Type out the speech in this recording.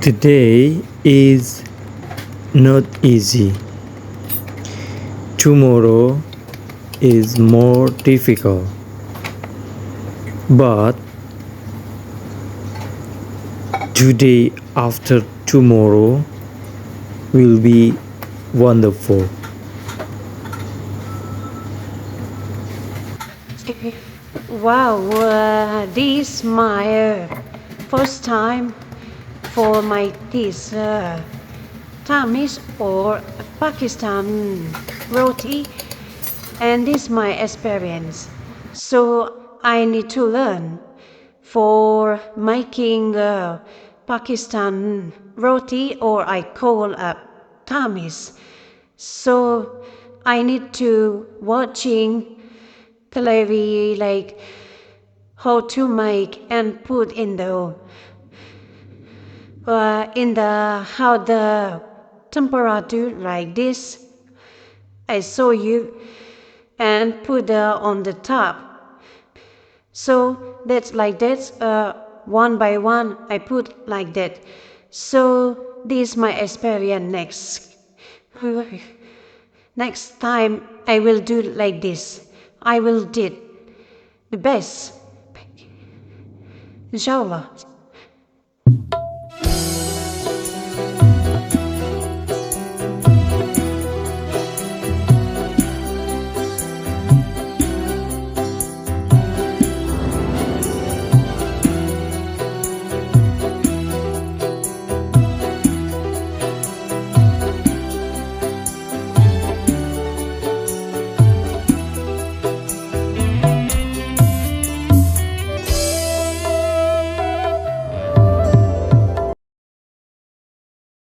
Today is not easy. Tomorrow is more difficult. But today after tomorrow will be wonderful. Wow, this my first time for my this tamis or Pakistan roti, and this my experience. So I need to learn for making Pakistan roti, or I call tamis. So I need to watching television, like how to make and put in the how the temperature like this. I show you and put on the top. So that's like that. One by one, I put like that. So this my experience next. Next time I will do like this. I will did the best. Inshallah.